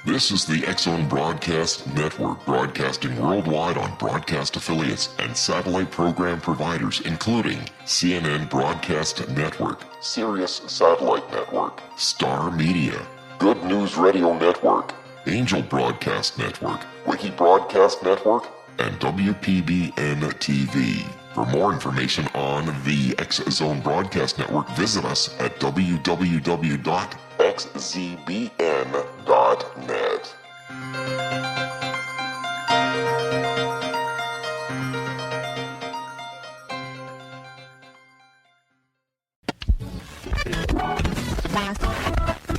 This is the X-Zone Broadcast Network, broadcasting worldwide on broadcast affiliates and satellite program providers, including CNN Broadcast Network, Sirius Satellite Network, Star Media, Good News Radio Network, Angel Broadcast Network, Wiki Broadcast Network, and WPBN TV. For more information on the X-Zone Broadcast Network, visit us at www.xzbn.net.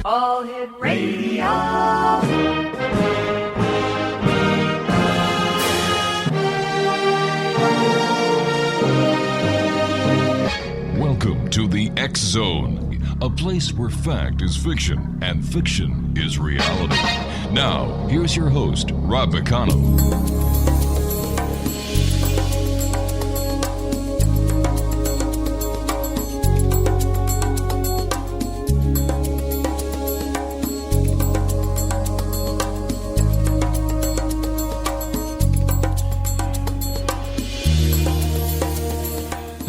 All Hit Radio. Welcome to the X-Zone, a place where fact is fiction and fiction is reality. Now, here's your host, Rob McConnell.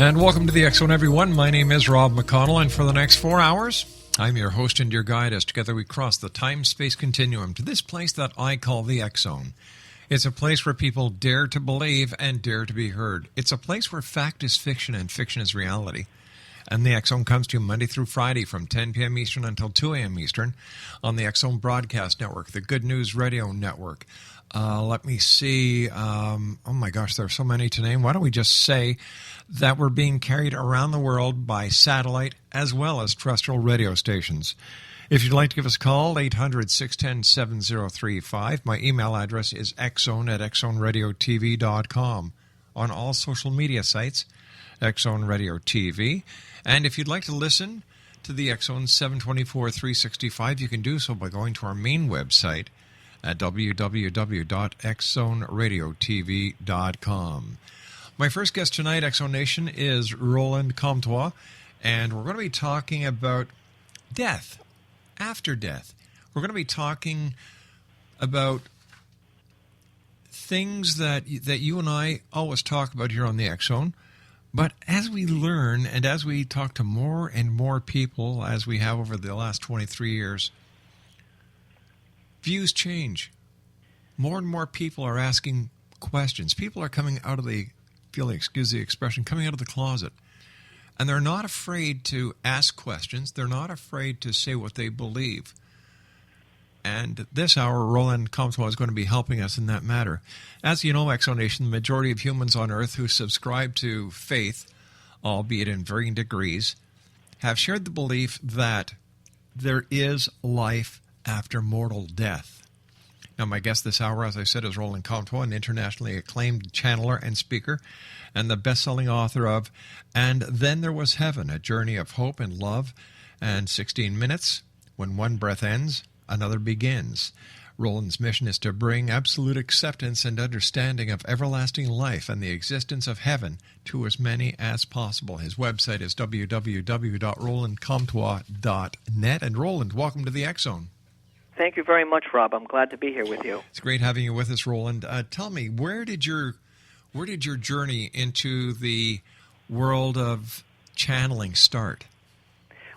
And welcome to the X-Zone, everyone. My name is Rob McConnell, and for the next 4 hours, I'm your host and your guide as together we cross the time-space continuum to this place that I call the X-Zone. It's a place where people dare to believe and dare to be heard. It's a place where fact is fiction and fiction is reality. And the X-Zone comes to you Monday through Friday from 10 p.m. Eastern until 2 a.m. Eastern on the X-Zone Broadcast Network, the Good News Radio Network. Let me see. Oh my gosh, there are so many to name. Why don't we just say that we're being carried around the world by satellite as well as terrestrial radio stations. If you'd like to give us a call, 800-610-7035. My email address is xzone@xzoneradiotv.com. On all social media sites, X-Zone Radio TV. And if you'd like to listen to the X-Zone 724-365, you can do so by going to our main website at www.xzoneradiotv.com. My first guest tonight, X-Zone Nation, is Roland Comptois, and we're going to be talking about death, after death. We're going to be talking about things that you and I always talk about here on the X-Zone, but as we learn and as we talk to more and more people, as we have over the last 23 years, views change. More and more people are asking questions. People are coming out of excuse the expression, coming out of the closet. And they're not afraid to ask questions. They're not afraid to say what they believe. And this hour, Roland Comptois is going to be helping us in that matter. As you know, X-Zone Nation, the majority of humans on Earth who subscribe to faith, albeit in varying degrees, have shared the belief that there is life after mortal death. Now, my guest this hour, as I said, is Roland Comptois, an internationally acclaimed channeler and speaker, and the best-selling author of And Then There Was Heaven, A Journey of Hope and Love, and 16 Minutes, When One Breath Ends, Another Begins. Roland's mission is to bring absolute acceptance and understanding of everlasting life and the existence of heaven to as many as possible. His website is www.rolandcomptois.net. And Roland, welcome to the X-Zone. Thank you very much, Rob. I'm glad to be here with you. It's great having you with us, Roland. Tell me, where did your journey into the world of channeling start?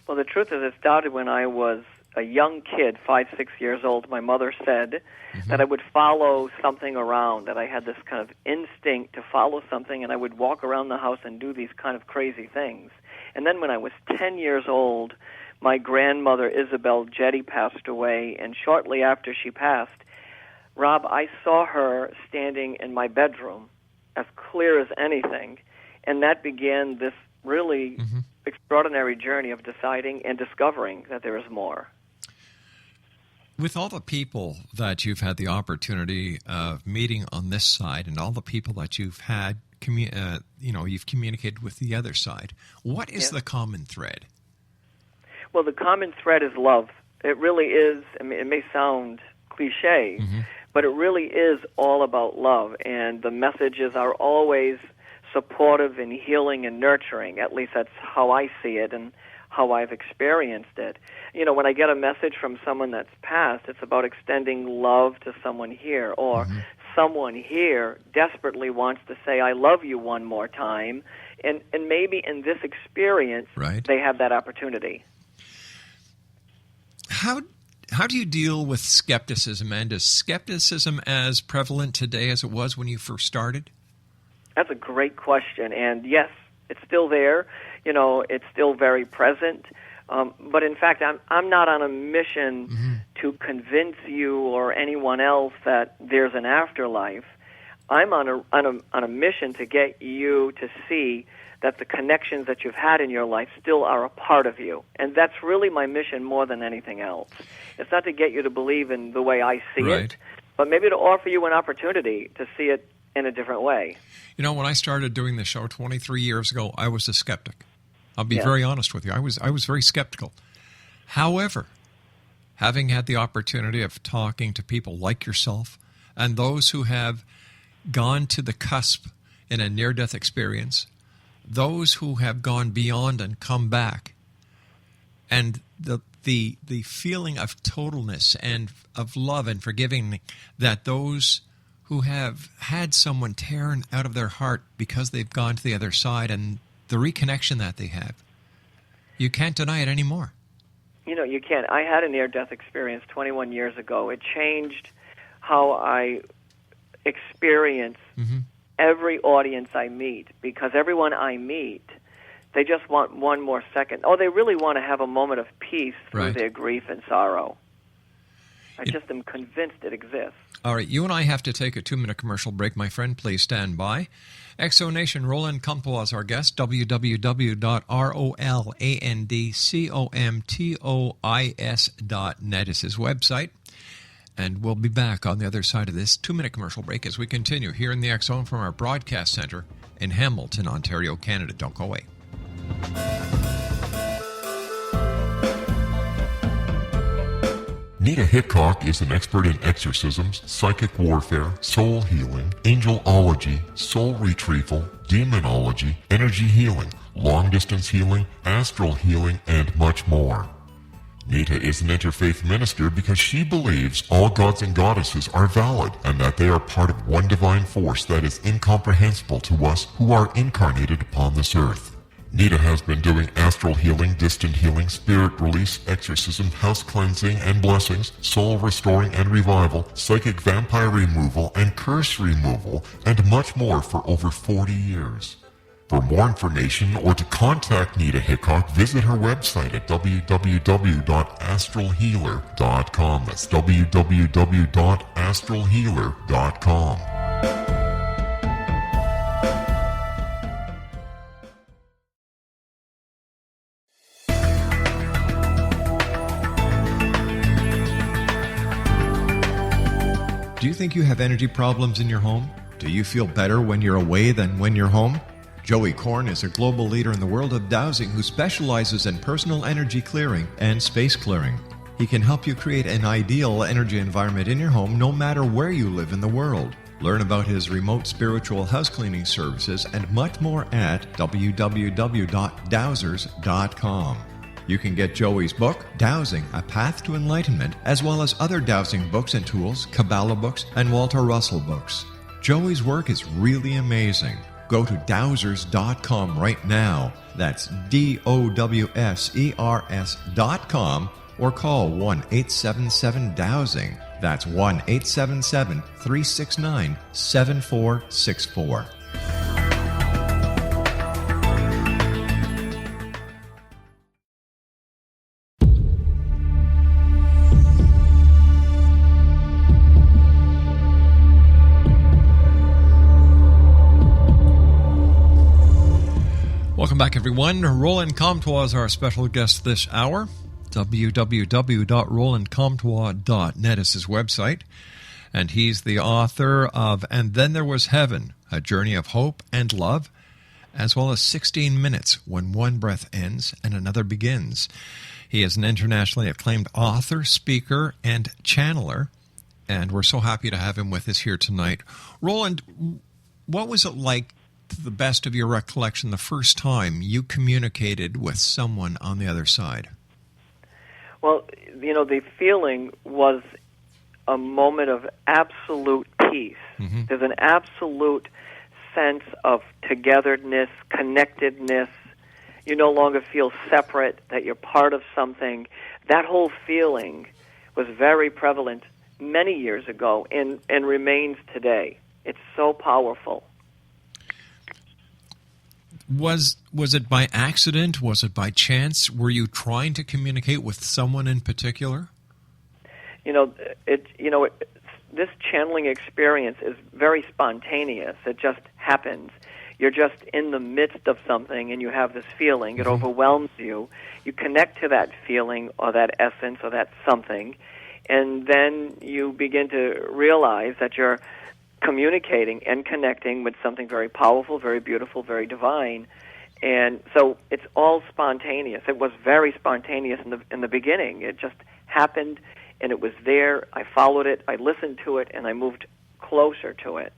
Well, the truth is it started when I was a young kid, 5, 6 years old. My mother said that I would follow something around, that I had this kind of instinct to follow something, and I would walk around the house and do these kind of crazy things. And then when I was 10 years old, my grandmother, Isabel Jetty, passed away, and shortly after she passed, Rob, I saw her standing in my bedroom as clear as anything, and that began this really extraordinary journey of deciding and discovering that there is more. With all the people that you've had the opportunity of meeting on this side and all the people that you've had, you've communicated with the other side, what is the common thread? Well, the common thread is love. It really is. I mean, it may sound cliche, but it really is all about love. And the messages are always supportive and healing and nurturing. At least that's how I see it and how I've experienced it. You know, when I get a message from someone that's passed, it's about extending love to someone here, or someone here desperately wants to say, I love you one more time, and maybe in this experience, they have that opportunity. How do you deal with skepticism, and is skepticism as prevalent today as it was when you first started? That's a great question, and yes, it's still there. You know, it's still very present. But in fact, I'm not on a mission to convince you or anyone else that there's an afterlife. I'm on a mission to get you to see that the connections that you've had in your life still are a part of you. And that's really my mission more than anything else. It's not to get you to believe in the way I see it, but maybe to offer you an opportunity to see it in a different way. You know, when I started doing the show 23 years ago, I was a skeptic. I'll be very honest with you. I was very skeptical. However, having had the opportunity of talking to people like yourself and those who have gone to the cusp in a near-death experience, those who have gone beyond and come back, and the feeling of totalness and of love and forgiving that those who have had someone torn out of their heart because they've gone to the other side, and the reconnection that they have, you can't deny it anymore. You know, you can't. I had a near-death experience 21 years ago. It changed how I experience every audience I meet, because everyone I meet, they just want one more second. Oh, they really want to have a moment of peace through their grief and sorrow. I just am convinced it exists. All right, you and I have to take a 2-minute commercial break, my friend. Please stand by. Exonation, Roland Comptois is our guest, www.rolandcomtois.net is his website. And we'll be back on the other side of this 2-minute commercial break as we continue here in the X Zone from our broadcast center in Hamilton, Ontario, Canada. Don't go away. Nita Hickok is an expert in exorcisms, psychic warfare, soul healing, angelology, soul retrieval, demonology, energy healing, long-distance healing, astral healing, and much more. Nita is an interfaith minister because she believes all gods and goddesses are valid and that they are part of one divine force that is incomprehensible to us who are incarnated upon this earth. Nita has been doing astral healing, distant healing, spirit release, exorcism, house cleansing and blessings, soul restoring and revival, psychic vampire removal and curse removal, and much more for over 40 years. For more information or to contact Nita Hickok, visit her website at www.astralhealer.com. That's www.astralhealer.com. Do you think you have energy problems in your home? Do you feel better when you're away than when you're home? Joey Korn is a global leader in the world of dowsing who specializes in personal energy clearing and space clearing. He can help you create an ideal energy environment in your home no matter where you live in the world. Learn about his remote spiritual house cleaning services and much more at www.dowsers.com. You can get Joey's book, Dowsing, A Path to Enlightenment, as well as other dowsing books and tools, Kabbalah books, and Walter Russell books. Joey's work is really amazing. Go to dowsers.com right now. That's DOWSERS.com, or call 1-877-DOWSING. That's 1-877-369-7464. Welcome back, everyone. Roland Comptois is our special guest this hour. www.rolandcomtois.net is his website. And he's the author of And Then There Was Heaven, A Journey of Hope and Love, as well as 16 Minutes, When One Breath Ends and Another Begins. He is an internationally acclaimed author, speaker, and channeler. And we're so happy to have him with us here tonight. Roland, what was it like to the best of your recollection, the first time you communicated with someone on the other side? Well, the feeling was a moment of absolute peace. Mm-hmm. There's an absolute sense of togetherness, connectedness. You no longer feel separate, that you're part of something. That whole feeling was very prevalent many years ago and remains today. It's so powerful. Was it by accident? Was it by chance? Were you trying to communicate with someone in particular? This channeling experience is very spontaneous. It just happens. You're just in the midst of something and you have this feeling. It overwhelms you. You connect to that feeling or that essence or that something, and then you begin to realize that you're communicating and connecting with something very powerful, very beautiful, very divine. And so it's all spontaneous. It was very spontaneous in the beginning. It just happened, and it was there. I followed it, I listened to it, and I moved closer to it.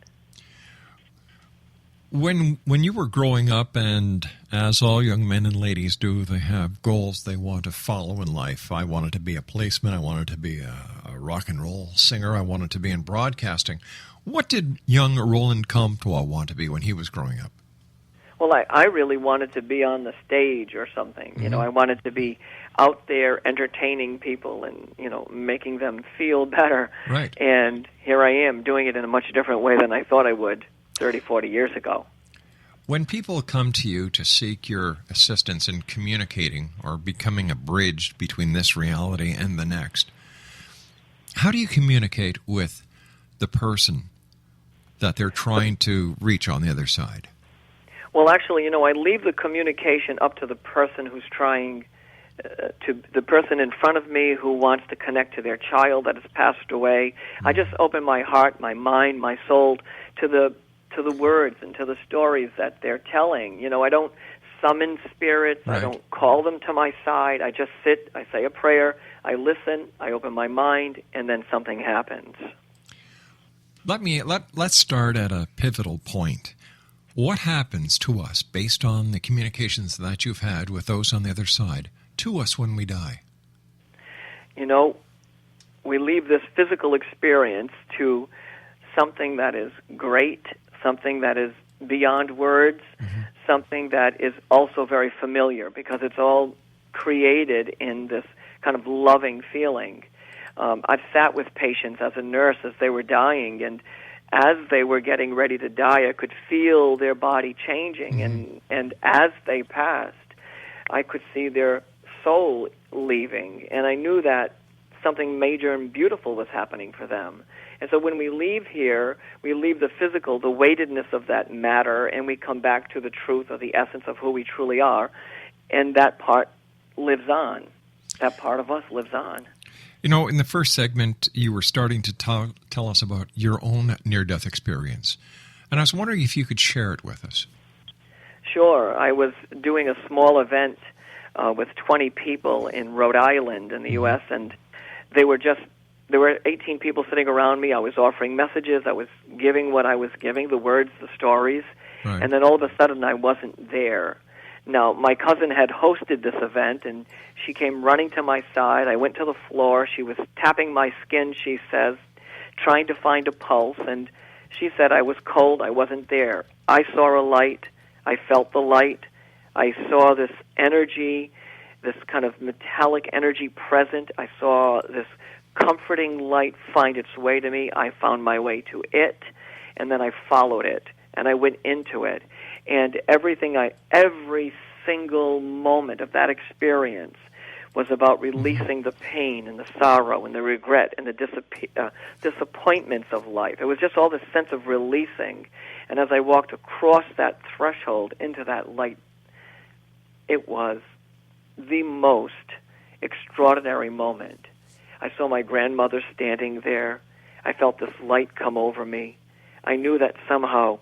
When you were growing up, and as all young men and ladies do, they have goals they want to follow in life. I wanted to be a policeman. I wanted to be a rock and roll singer. I wanted to be in broadcasting. What did young Roland Comptois want to be when he was growing up? Well, I really wanted to be on the stage or something. Mm-hmm. I wanted to be out there entertaining people and, making them feel better. Right. And here I am doing it in a much different way than I thought I would 30, 40 years ago. When people come to you to seek your assistance in communicating or becoming a bridge between this reality and the next, how do you communicate with the person that they're trying to reach on the other side? Well, actually, I leave the communication up to the person who's trying to the person in front of me who wants to connect to their child that has passed away. I just open my heart, my mind, my soul to the words and to the stories that they're telling. I don't summon spirits. Right. I don't call them to my side. I just sit, I say a prayer, I listen, I open my mind, and then something happens. Let's start at a pivotal point. What happens to us based on the communications that you've had with those on the other side to us when we die? We leave this physical experience to something that is great, something that is beyond words, something that is also very familiar because it's all created in this kind of loving feeling. I've sat with patients as a nurse as they were dying, and as they were getting ready to die, I could feel their body changing, and as they passed, I could see their soul leaving, and I knew that something major and beautiful was happening for them. And so when we leave here, we leave the physical, the weightedness of that matter, and we come back to the truth of the essence of who we truly are, and that part lives on. That part of us lives on. In the first segment, you were starting to tell us about your own near-death experience, and I was wondering if you could share it with us. Sure. I was doing a small event with 20 people in Rhode Island in the U.S., and there were 18 people sitting around me. I was offering messages. I was giving what I was giving, the words, the stories, right. And then all of a sudden I wasn't there. Now, my cousin had hosted this event, and she came running to my side. I went to the floor. She was tapping my skin, she says, trying to find a pulse, and she said I was cold. I wasn't there. I saw a light. I felt the light. I saw this energy, this kind of metallic energy present. I saw this comforting light find its way to me. I found my way to it, and then I followed it, and I went into it. And every single moment of that experience was about releasing the pain and the sorrow and the regret and the disappointments of life. It was just all this sense of releasing. And as I walked across that threshold into that light, it was the most extraordinary moment. I saw my grandmother standing there. I felt this light come over me. I knew that somehow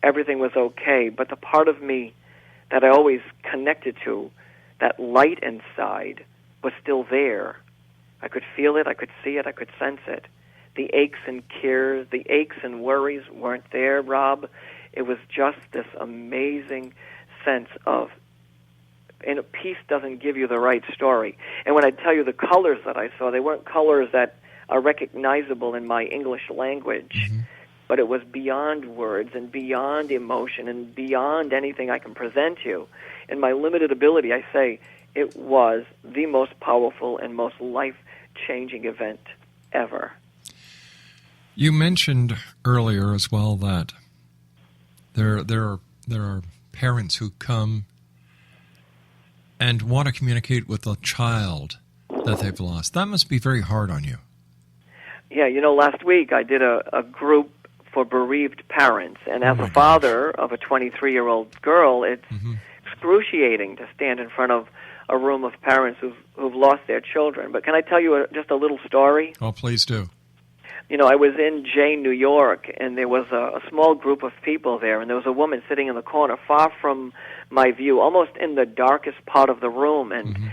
everything was okay, but the part of me that I always connected to, that light inside, was still there. I could feel it, I could see it, I could sense it. The aches and cares, the aches and worries weren't there, Rob. it was just this amazing sense of, and a piece doesn't give you the right story. And when I tell you the colors that I saw, they weren't colors that are recognizable in my English language, but it was beyond words and beyond emotion and beyond anything I can present you. In my limited ability, I say it was the most powerful and most life-changing event ever. You mentioned earlier as well that there are parents who come and want to communicate with a child that they've lost. That must be very hard on you. Yeah, last week I did a group for bereaved parents, and as a father of a 23-year-old girl, it's excruciating to stand in front of a room of parents who've lost their children. But can I tell you just a little story? Oh, please do. I was in Jane, New York, and there was a small group of people there, and there was a woman sitting in the corner, far from my view, almost in the darkest part of the room, and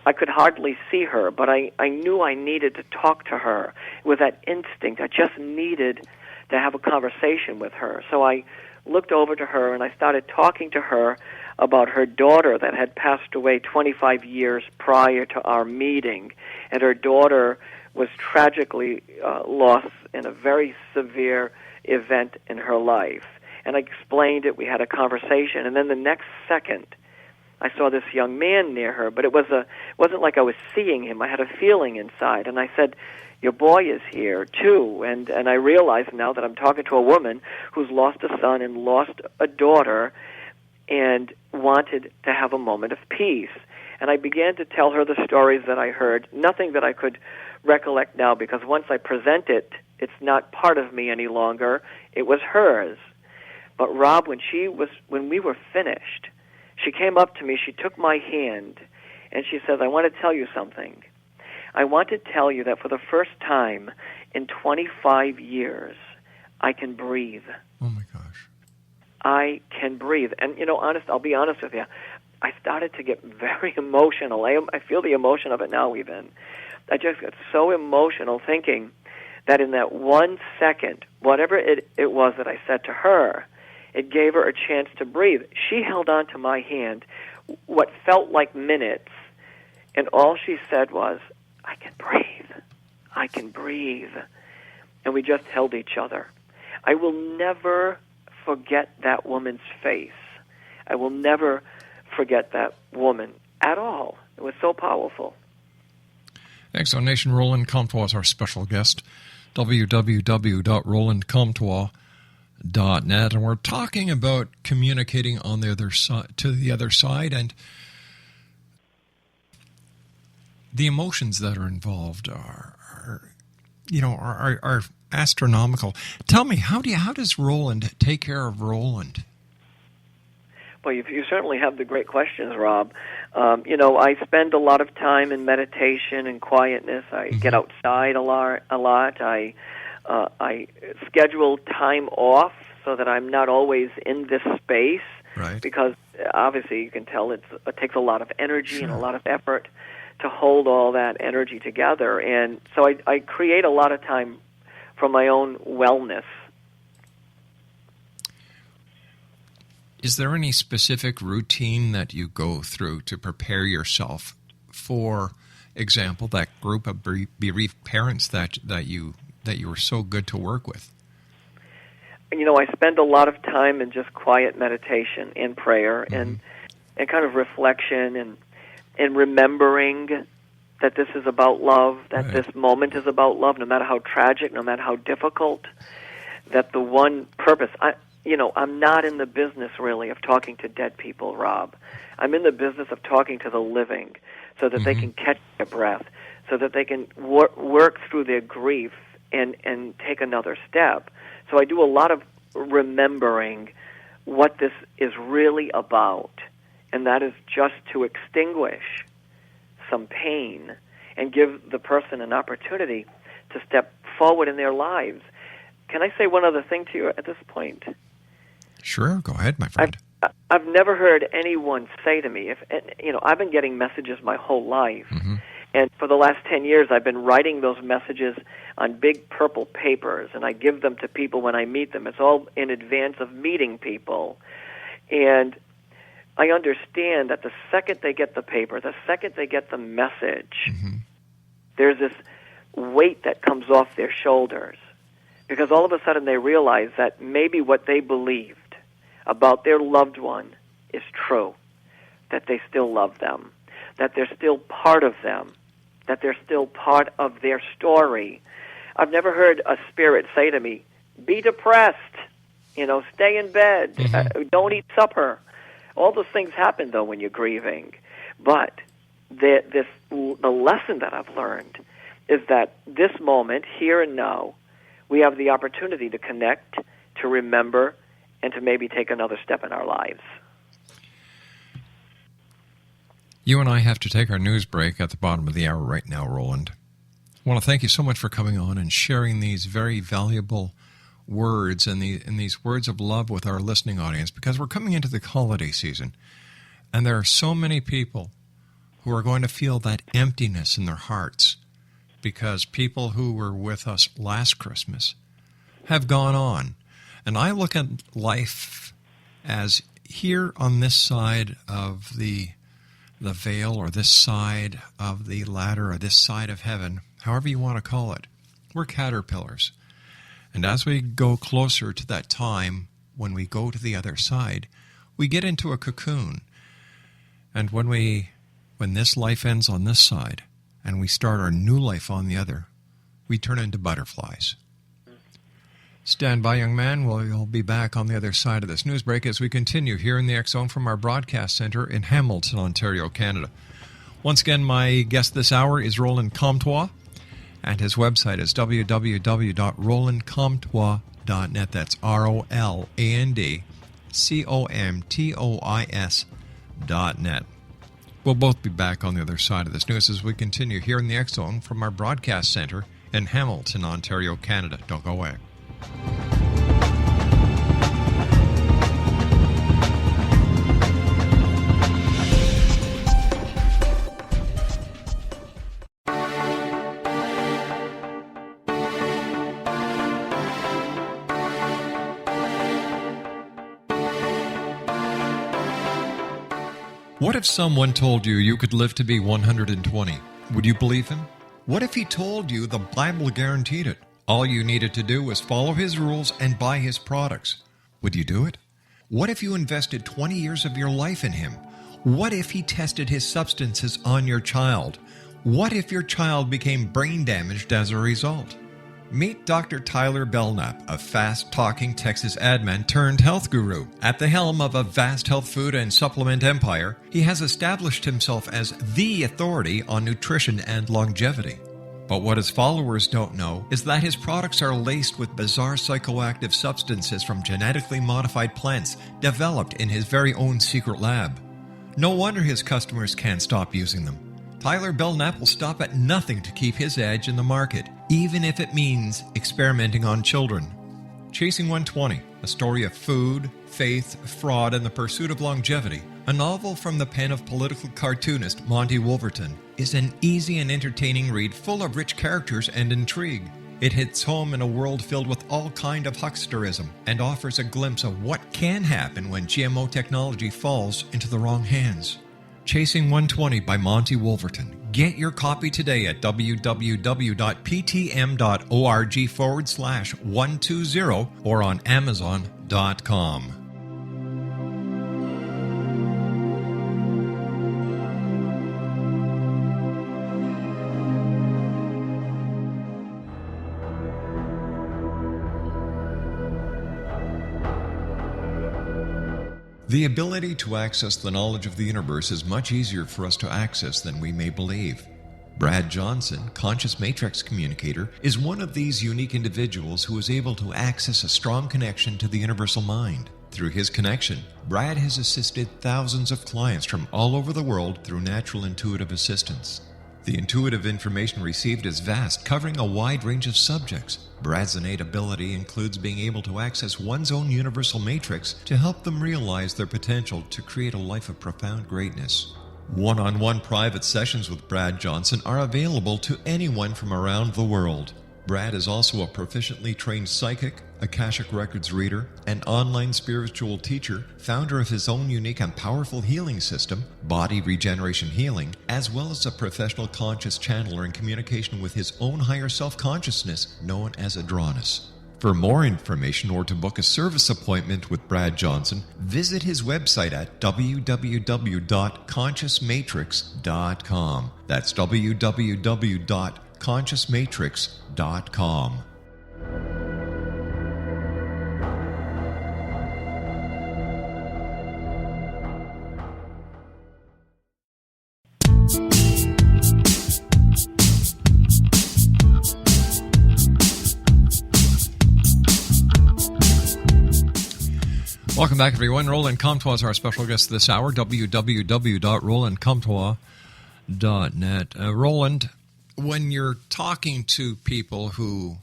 I could hardly see her, but I knew I needed to talk to her with that instinct. I just needed to have a conversation with her. So I looked over to her, and I started talking to her about her daughter that had passed away 25 years prior to our meeting, and her daughter was tragically lost in a very severe event in her life. And I explained it. We had a conversation, and then the next second, I saw this young man near her, but it wasn't like I was seeing him. I had a feeling inside, and I said, "Your boy is here too." And I realize now that I'm talking to a woman who's lost a son and lost a daughter, and wanted to have a moment of peace. And I began to tell her the stories that I heard, nothing that I could recollect now, because once I present it, it's not part of me any longer. It was hers. But Rob, when we were finished, she came up to me, she took my hand, and she says, "I want to tell you something. I want to tell you that for the first time in 25 years, I can breathe." Oh, my gosh. I can breathe. And, I'll be honest with you, I started to get very emotional. I feel the emotion of it now even. I just got so emotional thinking that in that 1 second, whatever it was that I said to her, it gave her a chance to breathe. She held on to my hand what felt like minutes, and all she said was, "I can breathe. I can breathe." And we just held each other. I will never forget that woman's face. I will never forget that woman at all. It was so powerful. Exonation Roland Comptois is our special guest. www.rolandcomptois.net, and we're talking about communicating on the other side, to the other side, and the emotions that are involved are astronomical. Tell me, how does Roland take care of Roland? Well, you certainly have the great questions, Rob. I spend a lot of time in meditation and quietness. I get outside a lot. I schedule time off so that I'm not always in this space, right? Because obviously you can tell it takes a lot of energy and a lot of effort to hold all that energy together. And so I create a lot of time for my own wellness. Is there any specific routine that you go through to prepare yourself for example, that group of bereaved parents that you were so good to work with? I spend a lot of time in just quiet meditation and prayer and kind of reflection and remembering that this is about love, that this moment is about love, no matter how tragic, no matter how difficult, that the one purpose... I'm not in the business, really, of talking to dead people, Rob. I'm in the business of talking to the living so that they can catch their breath, so that they can work through their grief and take another step. So I do a lot of remembering what this is really about, and that is just to extinguish some pain and give the person an opportunity to step forward in their lives. Can I say one other thing to you at this point? Sure, go ahead, my friend. I've never heard anyone say to me, I've been getting messages my whole life, And for the last 10 years, I've been writing those messages on big purple papers, and I give them to people when I meet them. It's all in advance of meeting people. And I understand that the second they get the paper, the second they get the message, there's this weight that comes off their shoulders. Because all of a sudden they realize that maybe what they believed about their loved one is true, that they still love them, that they're still part of them, that they're still part of their story. I've never heard a spirit say to me, be depressed, stay in bed, don't eat supper. All those things happen, though, when you're grieving. But the lesson that I've learned is that this moment, here and now, we have the opportunity to connect, to remember, and to maybe take another step in our lives. You and I have to take our news break at the bottom of the hour right now, Roland. I want to thank you so much for coming on and sharing these very valuable words and these words of love with our listening audience, because we're coming into the holiday season, and there are so many people who are going to feel that emptiness in their hearts because people who were with us last Christmas have gone on. And I look at life as here on this side of the veil, or this side of the ladder, or this side of heaven, however you want to call it, we're caterpillars. And as we go closer to that time when we go to the other side, we get into a cocoon. And when this life ends on this side and we start our new life on the other, we turn into butterflies. Stand by, young man. We'll be back on the other side of this news break as we continue here in the X-Zone from our broadcast center in Hamilton, Ontario, Canada. Once again, my guest this hour is Roland Comptois, and his website is www.rolandcomptois.net. That's ROLANDCOMTOIS.net. We'll both be back on the other side of this news as we continue here in the X-Zone from our broadcast center in Hamilton, Ontario, Canada. Don't go away. What if someone told you you could live to be 120? Would you believe him? What if he told you the Bible guaranteed it? All you needed to do was follow his rules and buy his products. Would you do it? What if you invested 20 years of your life in him? What if he tested his substances on your child? What if your child became brain damaged as a result? Meet Dr. Tyler Belknap, a fast-talking Texas admin turned health guru. At the helm of a vast health food and supplement empire, he has established himself as the authority on nutrition and longevity. But what his followers don't know is that his products are laced with bizarre psychoactive substances from genetically modified plants developed in his very own secret lab. No wonder his customers can't stop using them. Tyler Belknap will stop at nothing to keep his edge in the market, even if it means experimenting on children. Chasing 120, a story of food, faith, fraud, and the pursuit of longevity, a novel from the pen of political cartoonist Monty Wolverton, is an easy and entertaining read full of rich characters and intrigue. It hits home in a world filled with all kind of hucksterism and offers a glimpse of what can happen when GMO technology falls into the wrong hands. Chasing 120 by Monty Wolverton. Get your copy today at www.ptm.org/120 or on Amazon.com. The ability to access the knowledge of the universe is much easier for us to access than we may believe. Brad Johnson, conscious matrix communicator, is one of these unique individuals who is able to access a strong connection to the universal mind. Through his connection, Brad has assisted thousands of clients from all over the world through natural intuitive assistance. The intuitive information received is vast, covering a wide range of subjects. Brad's innate ability includes being able to access one's own universal matrix to help them realize their potential to create a life of profound greatness. One-on-one private sessions with Brad Johnson are available to anyone from around the world. Brad is also a proficiently trained psychic, Akashic Records reader, an online spiritual teacher, founder of his own unique and powerful healing system, Body Regeneration Healing, as well as a professional conscious channeler in communication with his own higher self-consciousness, known as Adronis. For more information or to book a service appointment with Brad Johnson, visit his website at www.consciousmatrix.com. That's www.consciousmatrix.com. Welcome back, everyone. Roland Comptois is our special guest this hour, www.rolandcomptois.net. Roland, when you're talking to people who,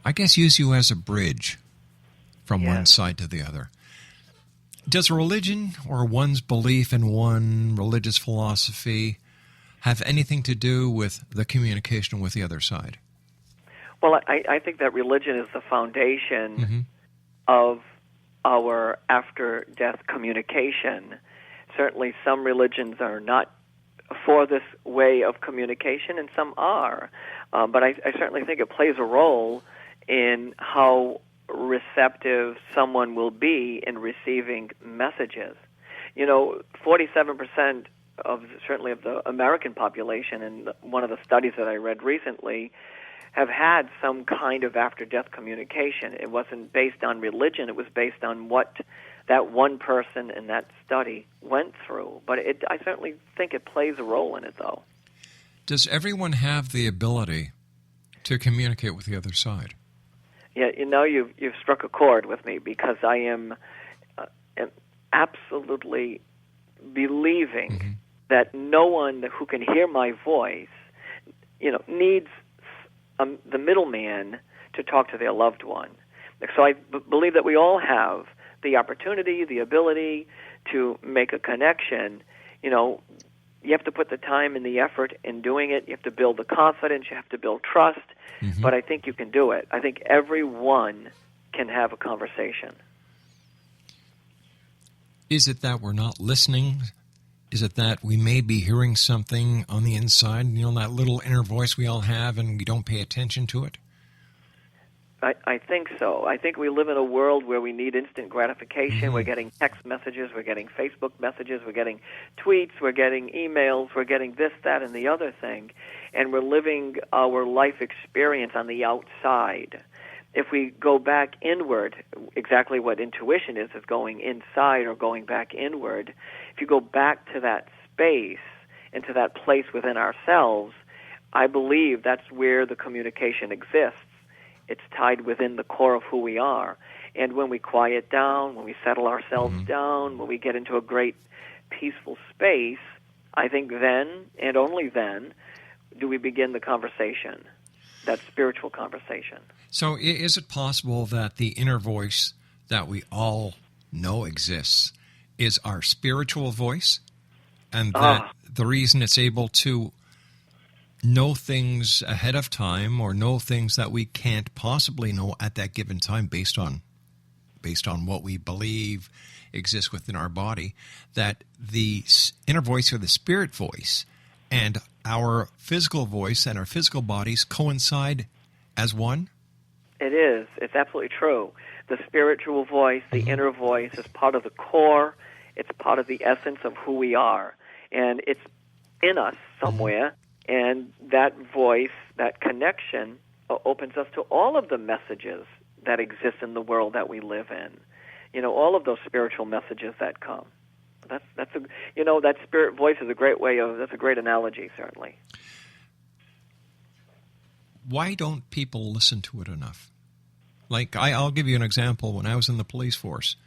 I guess, use you as a bridge from one side to the other, does religion or one's belief in one religious philosophy have anything to do with the communication with the other side? Well, I think that religion is the foundation of our after-death communication. Certainly some religions are not for this way of communication, and some are. But I certainly think it plays a role in how receptive someone will be in receiving messages. 47% of the American population, in one of the studies that I read recently, have had some kind of after-death communication. It wasn't based on religion. It was based on what that one person in that study went through. But I certainly think it plays a role in it, though. Does everyone have the ability to communicate with the other side? Yeah, you've struck a chord with me, because I am absolutely believing that no one who can hear my voice, needs the middleman to talk to their loved one. So I believe that we all have the opportunity, the ability to make a connection. You have to put the time and the effort in doing it. You have to build the confidence. You have to build trust. But I think you can do it. I think everyone can have a conversation. Is it that we're not listening? Is it that we may be hearing something on the inside, that little inner voice we all have, and we don't pay attention to it? I think so. I think we live in a world where we need instant gratification. We're getting text messages, we're getting Facebook messages, we're getting tweets, we're getting emails, we're getting this, that, and the other thing. And we're living our life experience on the outside. If we go back inward, exactly what intuition is going inside or going back inward. If you go back to that space and to that place within ourselves, I believe that's where the communication exists. It's tied within the core of who we are. And when we quiet down, when we settle ourselves down, when we get into a great peaceful space, I think then, and only then, do we begin the conversation, that spiritual conversation. So is it possible that the inner voice that we all know exists is our spiritual voice, and that the reason it's able to know things ahead of time or know things that we can't possibly know at that given time based on what we believe exists within our body, that the inner voice or the spirit voice and our physical voice and our physical bodies coincide as one? It is. It's absolutely true. The spiritual voice, the inner voice, is part of the core. It's part of the essence of who we are. And it's in us somewhere. And that voice, that connection, opens us to all of the messages that exist in the world that we live in. All of those spiritual messages that come. That spirit voice is a great that's a great analogy, certainly. Why don't people listen to it enough? Like, I'll give you an example. When I was in the police force,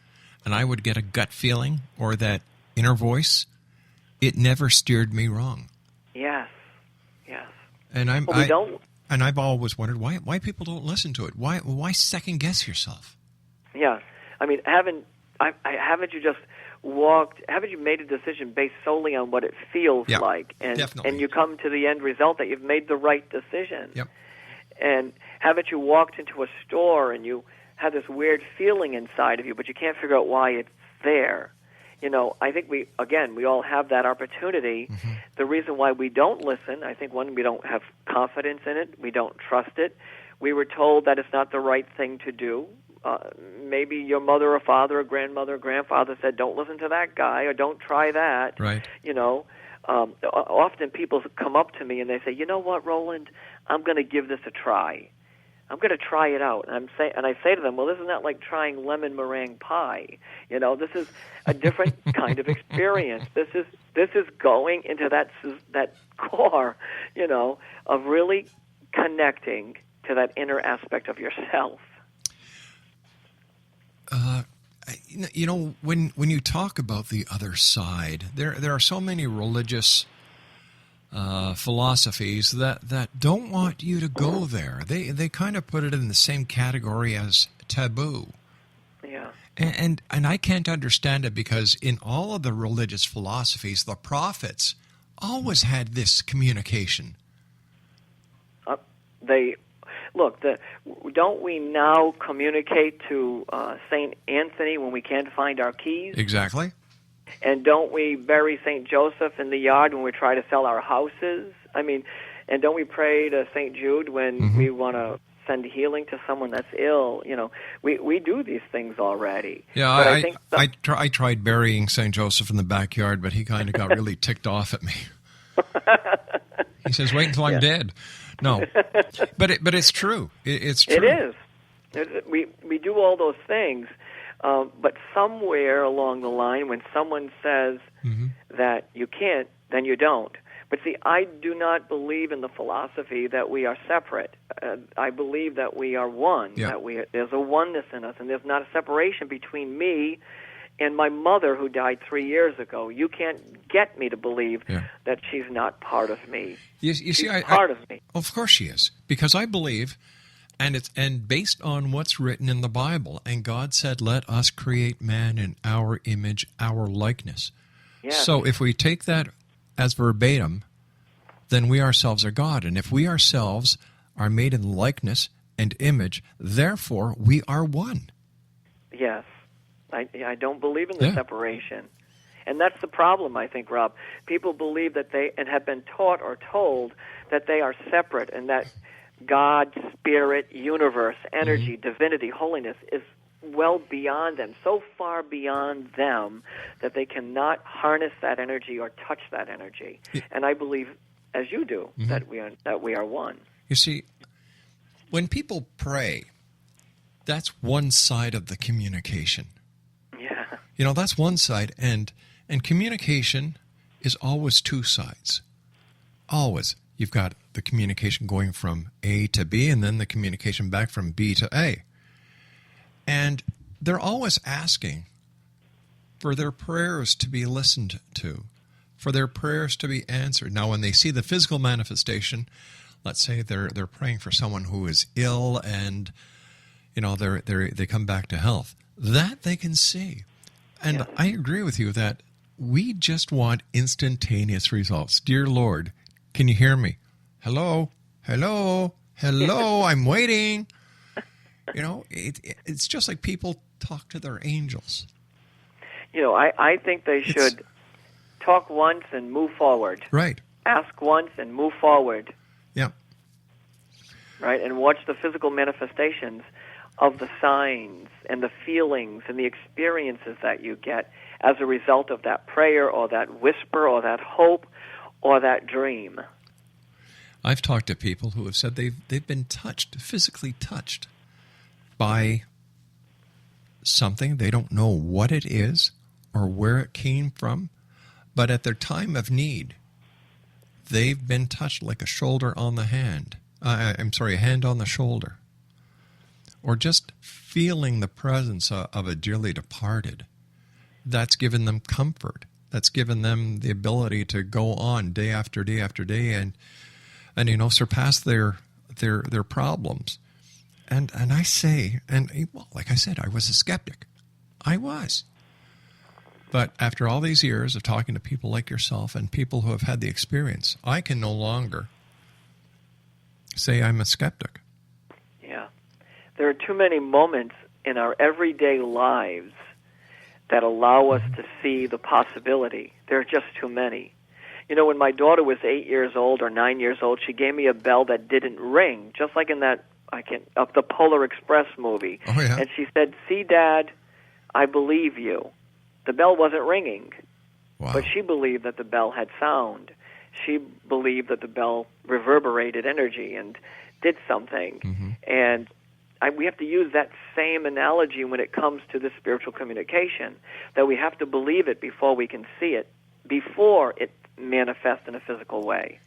and I would get a gut feeling or that inner voice, it never steered me wrong. Yes. And I've always wondered why people don't listen to it. Why second guess yourself? Yeah, I mean, haven't you just made a decision based solely on what it feels like, and definitely. and you come to the end result that you've made the right decision? Yep. And haven't you walked into a store and you have this weird feeling inside of you, but you can't figure out why it's there? I think we all have that opportunity. Mm-hmm. The reason why we don't listen, I think, one, we don't have confidence in it. We don't trust it. We were told that it's not the right thing to do. Maybe your mother or father or grandmother or grandfather said, don't listen to that guy or don't try that. Right. Often people come up to me and they say, you know what, Roland, I'm going to give this a try. I'm going to try it out. And I say to them, well, this is not like trying lemon meringue pie. This is a different kind of experience. This is going into that core, of really connecting to that inner aspect of yourself. When you talk about the other side, there are so many religious philosophies that don't want you to go there. They kind of put it in the same category as taboo. Yeah. And I can't understand it, because in all of the religious philosophies, the prophets always had this communication. Don't we now communicate to St. Anthony when we can't find our keys? Exactly. And don't we bury St. Joseph in the yard when we try to sell our houses? And don't we pray to St. Jude when we want to send healing to someone that's ill? We do these things already. Yeah, I tried burying St. Joseph in the backyard, but he kind of got really ticked off at me. He says, wait until I'm dead. No, but it's true. It's true. It is. We do all those things, but somewhere along the line, when someone says that you can't, then you don't. But see, I do not believe in the philosophy that we are separate. I believe that we are one. Yeah. There's a oneness in us, and there's not a separation between me and my mother, who died 3 years ago. You can't get me to believe that she's not part of me. You she's see, part of me. Of course she is, because I believe, and based on what's written in the Bible, and God said, "Let us create man in our image, our likeness." Yes. So if we take that as verbatim, then we ourselves are God, and if we ourselves are made in likeness and image, therefore we are one. Yes. I don't believe in the separation. And that's the problem, I think, Rob. People believe that they, and have been taught or told, that they are separate, and that God, spirit, universe, energy, divinity, holiness is well beyond them, so far beyond them that they cannot harness that energy or touch that energy. And I believe, as you do, that we are one. You see, when people pray, that's one side of the communication. Yeah. That's one side, and communication is always two sides. Always. You've got the communication going from A to B, and then the communication back from B to A. And they're always asking for their prayers to be listened to, for their prayers to be answered. Now, when they see the physical manifestation, let's say they're praying for someone who is ill, and they come back to health. That they can see. And Yes. I agree with you that we just want instantaneous results. Dear Lord, can you hear me? Hello? Hello? Hello? I'm waiting. It's just like people talk to their angels. I think they should talk once and move forward. Right. Ask once and move forward. Yeah. Right? And watch the physical manifestations of the signs and the feelings and the experiences that you get as a result of that prayer or that whisper or that hope or that dream. I've talked to people who have said they've been touched, physically touched, by something. They don't know what it is or where it came from, but at their time of need, they've been touched like a shoulder on the hand. A hand on the shoulder. Or just feeling the presence of a dearly departed. That's given them comfort. That's given them the ability to go on day after day after day and surpass their problems. And I say, like I said, I was a skeptic. I was. But after all these years of talking to people like yourself and people who have had the experience, I can no longer say I'm a skeptic. Yeah. There are too many moments in our everyday lives that allow us to see the possibility. There are just too many. You know, when my daughter was 8 years old or 9 years old, she gave me a bell that didn't ring, just like in that the Polar Express movie. Oh, yeah. And she said, "See, Dad, I believe you." The bell wasn't ringing, Wow. but she believed that the bell had sound. She believed that the bell reverberated energy and did something. Mm-hmm. And we have to use that same analogy when it comes to this spiritual communication, that we have to believe it before we can see it, before it manifests in a physical way.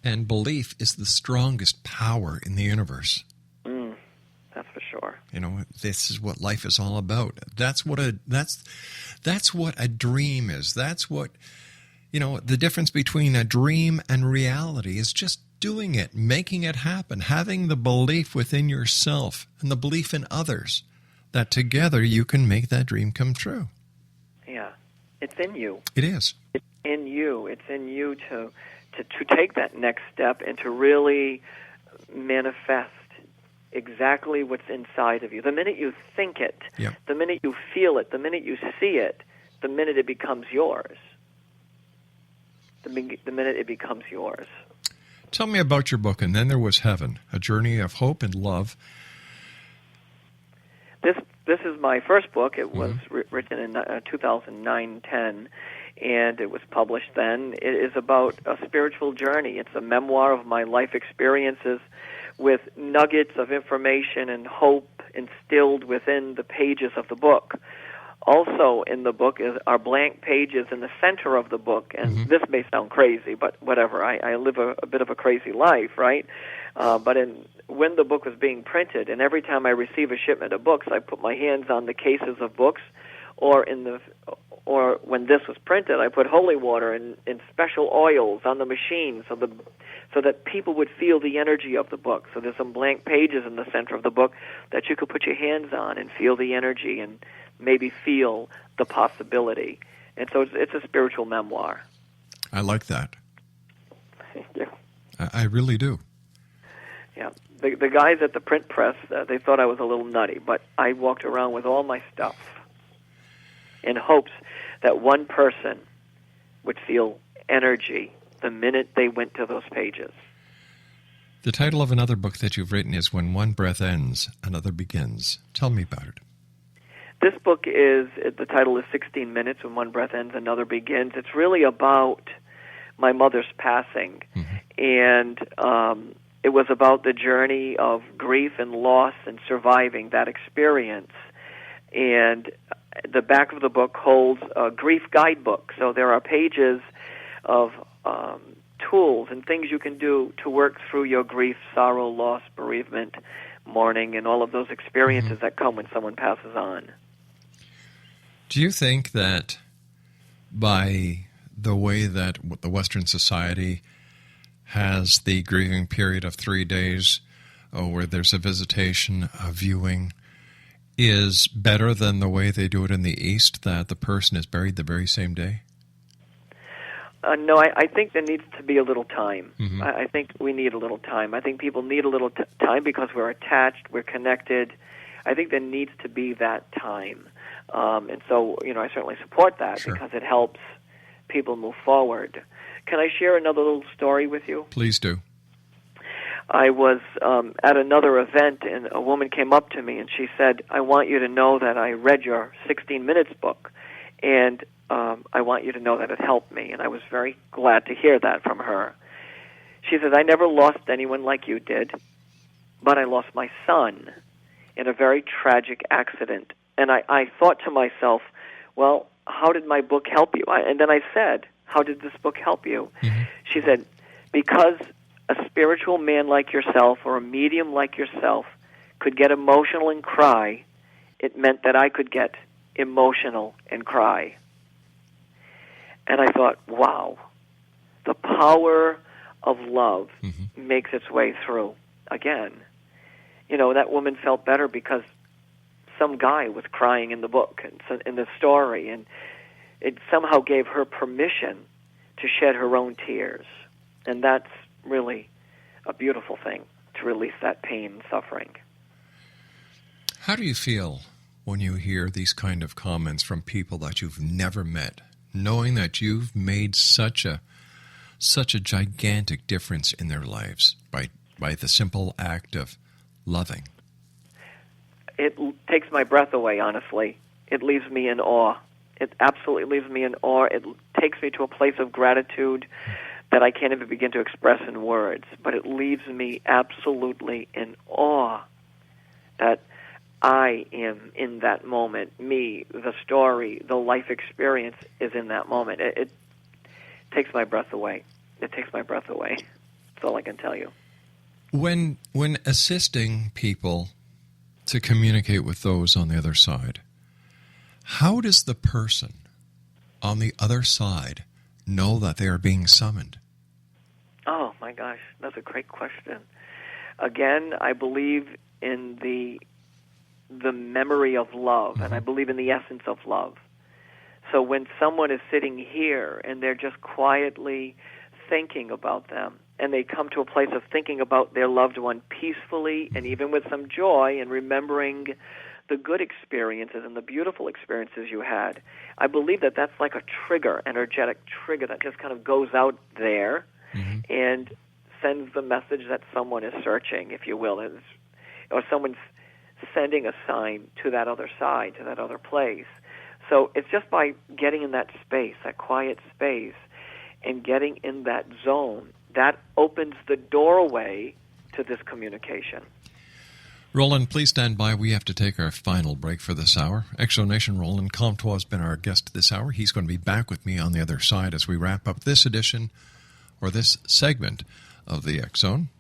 And belief is the strongest power in the universe. That's for sure. You know, this is what life is all about. That's what a dream is. That's what, you know, the difference between a dream and reality is just doing it, making it happen, having the belief within yourself and the belief in others that together you can make that dream come true. Yeah. It's in you. It is. It's in you. It's in you to take that next step and to really manifest exactly what's inside of you. The minute you think it, Yep. the minute you feel it, the minute you see it, the minute it becomes yours. The minute it becomes yours. Tell me about your book, And Then There Was Heaven, A Journey of Hope and Love. This is my first book. It was written in 2009-10, and it was published then. It is about a spiritual journey. It's a memoir of my life experiences with nuggets of information and hope instilled within the pages of the book. Also in the book are blank pages in the center of the book, and this may sound crazy, but whatever. I live a bit of a crazy life, right? But when the book was being printed, and every time I receive a shipment of books, I put my hands on the cases of books, or when this was printed, I put holy water and special oils on the machine so that people would feel the energy of the book. So there's some blank pages in the center of the book that you could put your hands on and feel the energy and maybe feel the possibility. And so it's a spiritual memoir. I like that. Thank you. I really do. Yeah. The guys at the print press, they thought I was a little nutty, but I walked around with all my stuff in hopes that one person would feel energy the minute they went to those pages. The title of another book that you've written is When One Breath Ends, Another Begins. Tell me about it. This book the title is 16 Minutes, When One Breath Ends, Another Begins. It's really about my mother's passing. And it was about the journey of grief and loss and surviving that experience. And the back of the book holds a grief guidebook. So there are pages of tools and things you can do to work through your grief, sorrow, loss, bereavement, mourning, and all of those experiences that come when someone passes on. Do you think that by the way that the Western society has the grieving period of 3 days, where there's a visitation, a viewing, is better than the way they do it in the East, that the person is buried the very same day? No, I think there needs to be a little time. I think we need a little time. I think people need a little time because we're attached, we're connected. I think there needs to be that time. And so, I certainly support that because it helps people move forward. Can I share another little story with you? Please do. I was at another event, and a woman came up to me, and she said, "I want you to know that I read your 16 Minutes book, and I want you to know that it helped me." And I was very glad to hear that from her. She said, "I never lost anyone like you did, but I lost my son in a very tragic accident." And I thought to myself, well, how did my book help you? And then I said, how did this book help you? She said, because a spiritual man like yourself or a medium like yourself could get emotional and cry, it meant that I could get emotional and cry. And I thought, wow, the power of love makes its way through. Again, that woman felt better because some guy was crying in the book and in the story, and it somehow gave her permission to shed her own tears. And that's really a beautiful thing, to release that pain and suffering. How do you feel when you hear these kind of comments from people that you've never met, knowing that you've made such a gigantic difference in their lives by the simple act of loving? It takes my breath away, honestly. It leaves me in awe. It absolutely leaves me in awe. It takes me to a place of gratitude that I can't even begin to express in words. But it leaves me absolutely in awe that I am in that moment. Me, the story, the life experience is in that moment. It takes my breath away. It takes my breath away. That's all I can tell you. When assisting people to communicate with those on the other side, how does the person on the other side know that they are being summoned? Oh, my gosh, that's a great question. Again, I believe in the memory of love, and I believe in the essence of love. So when someone is sitting here and they're just quietly thinking about them, and they come to a place of thinking about their loved one peacefully and even with some joy and remembering the good experiences and the beautiful experiences you had, I believe that that's like a trigger, energetic trigger that just kind of goes out there and sends the message that someone is searching, if you will, or someone's sending a sign to that other side, to that other place. So it's just by getting in that space, that quiet space, and getting in that zone, that opens the doorway to this communication. Roland, please stand by. We have to take our final break for this hour. Exonation Roland Comptois has been our guest this hour. He's going to be back with me on the other side as we wrap up this edition, or this segment of the X Zone.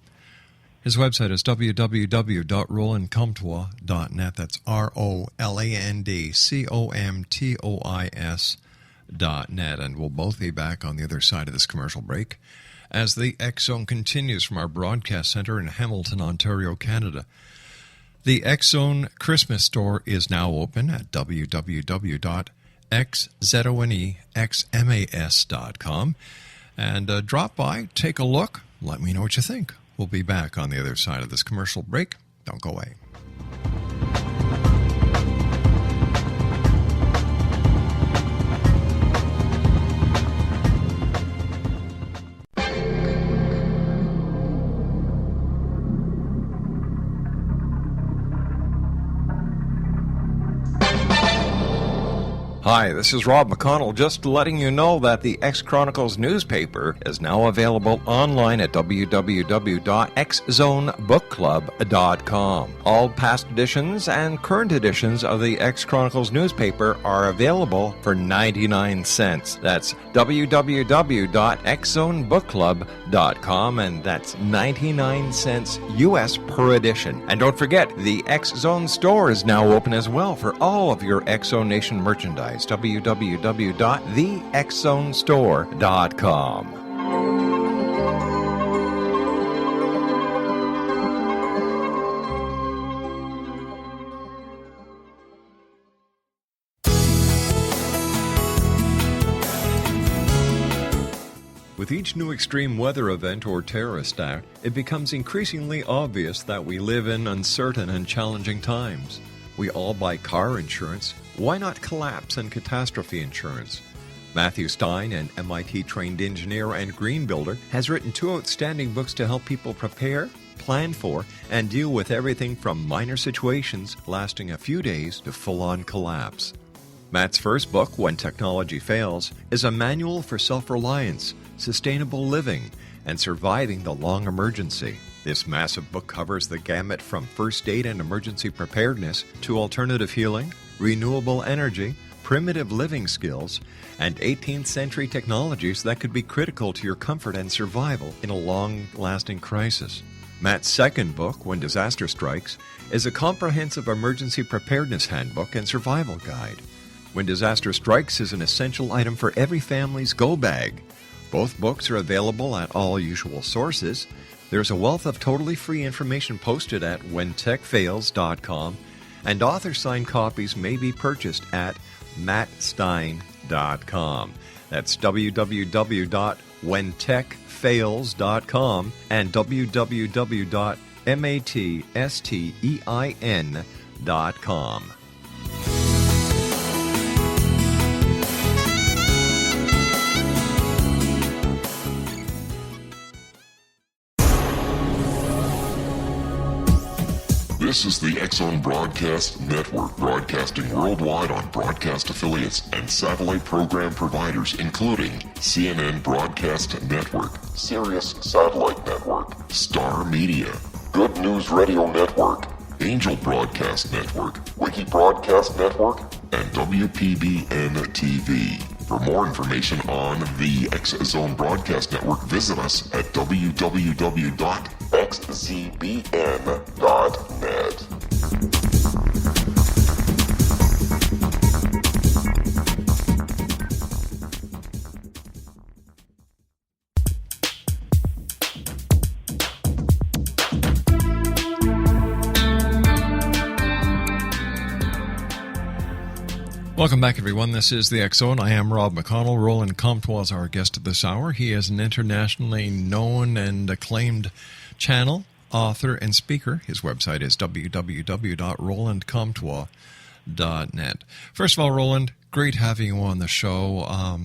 His website is www.rolandcomptois.net. That's ROLANDCOMTOIS.net. And we'll both be back on the other side of this commercial break as the X Zone continues from our broadcast center in Hamilton, Ontario, Canada. The X Zone Christmas store is now open at www.xzonexmas.com. And drop by, take a look, let me know what you think. We'll be back on the other side of this commercial break. Don't go away. Hi, this is Rob McConnell, just letting you know that the X Chronicles newspaper is now available online at www.xzonebookclub.com. All past editions and current editions of the X Chronicles newspaper are available for 99 cents. That's www.xzonebookclub.com, and that's 99 cents U.S. per edition. And don't forget, the X Zone store is now open as well for all of your X Zone Nation merchandise. www.thexzonestore.com. With each new extreme weather event or terrorist act, it becomes increasingly obvious that we live in uncertain and challenging times. We all buy car insurance. Why not collapse and catastrophe insurance? Matthew Stein, an MIT-trained engineer and green builder, has written 2 outstanding books to help people prepare, plan for, and deal with everything from minor situations lasting a few days to full-on collapse. Matt's first book, When Technology Fails, is a manual for self-reliance, sustainable living, and surviving the long emergency. This massive book covers the gamut from first aid and emergency preparedness to alternative healing, renewable energy, primitive living skills, and 18th century technologies that could be critical to your comfort and survival in a long-lasting crisis. Matt's second book, When Disaster Strikes, is a comprehensive emergency preparedness handbook and survival guide. When Disaster Strikes is an essential item for every family's go bag. Both books are available at all usual sources. There's a wealth of totally free information posted at whentechfails.com, and author-signed copies may be purchased at mattstein.com. www.whentechfails.com. That's www.whentechfails.com and www.matstein.com. This is the X-Zone Broadcast Network, broadcasting worldwide on broadcast affiliates and satellite program providers, including CNN Broadcast Network, Sirius Satellite Network, Star Media, Good News Radio Network, Angel Broadcast Network, Wiki Broadcast Network, and WPBN TV. For more information on the X-Zone Broadcast Network, visit us at www.xzbn.net. Welcome back, everyone. This is the X-Zone. I am Rob McConnell. Roland Comptois is our guest at this hour. He is an internationally known and acclaimed channel, author, and speaker. His website is www.rolandcomptois.net. First of all, Roland, great having you on the show.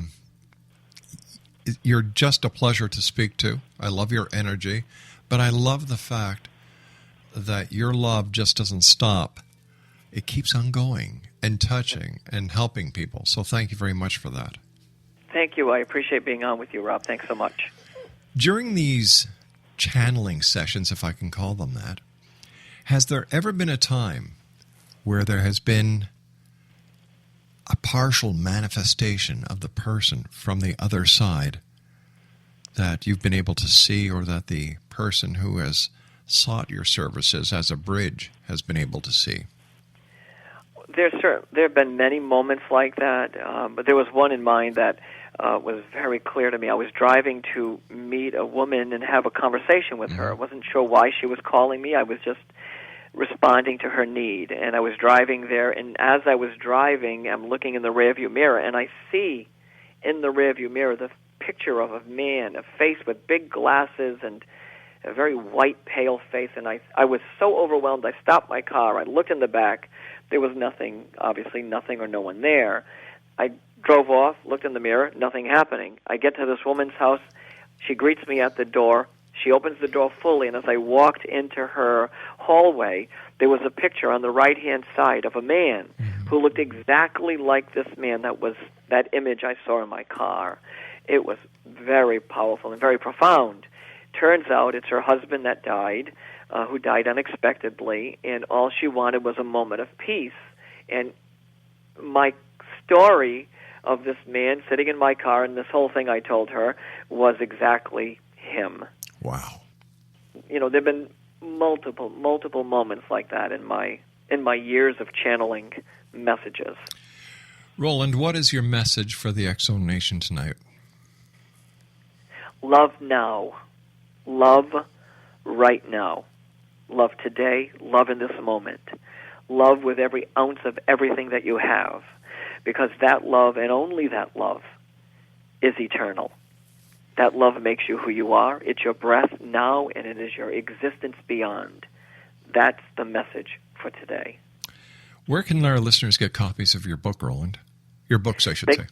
You're just a pleasure to speak to. I love your energy, but I love the fact that your love just doesn't stop. It keeps on going and touching and helping people. So thank you very much for that. Thank you. I appreciate being on with you, Rob. Thanks so much. During these channeling sessions, if I can call them that, has there ever been a time where there has been a partial manifestation of the person from the other side that you've been able to see, or that the person who has sought your services as a bridge has been able to see? There have been many moments like that, but there was one in mind that was very clear to me. I was driving to meet a woman and have a conversation with her. I wasn't sure why she was calling me. I was just responding to her need, and I was driving there, and as I was driving, I'm looking in the rearview mirror, and I see in the rearview mirror the picture of a man, a face with big glasses and a very white, pale face, and I was so overwhelmed, I stopped my car, I looked in the back. There was nothing, obviously nothing or no one there. I drove off, looked in the mirror, nothing happening. I get to this woman's house. She greets me at the door. She opens the door fully, and as I walked into her hallway, there was a picture on the right-hand side of a man who looked exactly like this man that image I saw in my car. It was very powerful and very profound. Turns out it's her husband that died, who died unexpectedly, and all she wanted was a moment of peace. And my story of this man sitting in my car and this whole thing I told her was exactly him. Wow. You know, there have been multiple moments like that in my years of channeling messages. Roland, what is your message for the X-Zone Nation tonight? Love now. Love right now. Love today. Love in this moment. Love with every ounce of everything that you have. Because that love, and only that love, is eternal. That love makes you who you are. It's your breath now, and it is your existence beyond. That's the message for today. Where can our listeners get copies of your book, Roland? Your books, I should say.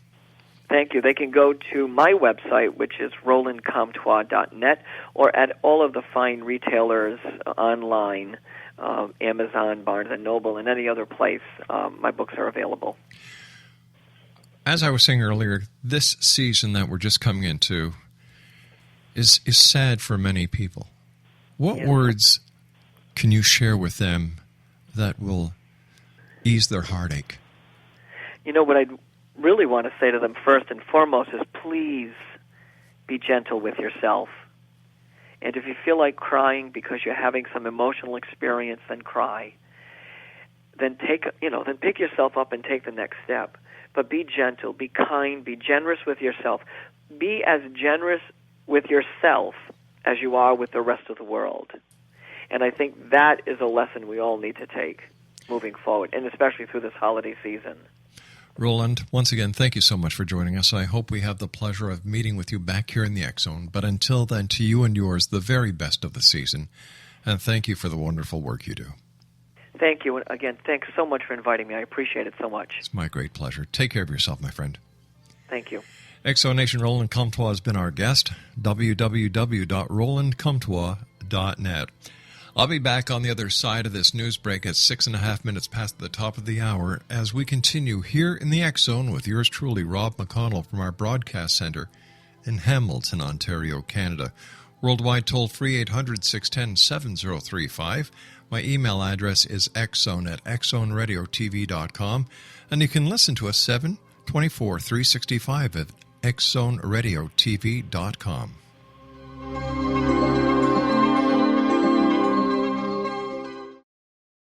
Thank you. They can go to my website, which is rolandcomptois.net, or at all of the fine retailers online, Amazon, Barnes & Noble, and any other place. My books are available. As I was saying earlier, this season that we're just coming into is sad for many people. What words can you share with them that will ease their heartache? You know, what I'd really want to say to them first and foremost is please be gentle with yourself. And if you feel like crying because you're having some emotional experience, then cry. Then pick yourself up and take the next step. But be gentle, be kind, be generous with yourself. Be as generous with yourself as you are with the rest of the world. And I think that is a lesson we all need to take moving forward, and especially through this holiday season. Roland, once again, thank you so much for joining us. I hope we have the pleasure of meeting with you back here in the X Zone. But until then, to you and yours, the very best of the season. And thank you for the wonderful work you do. Thank you. And again, thanks so much for inviting me. I appreciate it so much. It's my great pleasure. Take care of yourself, my friend. Thank you. X Zone Nation, Roland Comptois has been our guest. www.rolandcomptois.net. I'll be back on the other side of this news break at 6.5 minutes past the top of the hour as we continue here in the X Zone with yours truly, Rob McConnell, from our broadcast center in Hamilton, Ontario, Canada. Worldwide toll-free 800-610-7035. My email address is xzone@xzoneradiotv.com, and you can listen to us 7/24/365 at xzoneradiotv.com.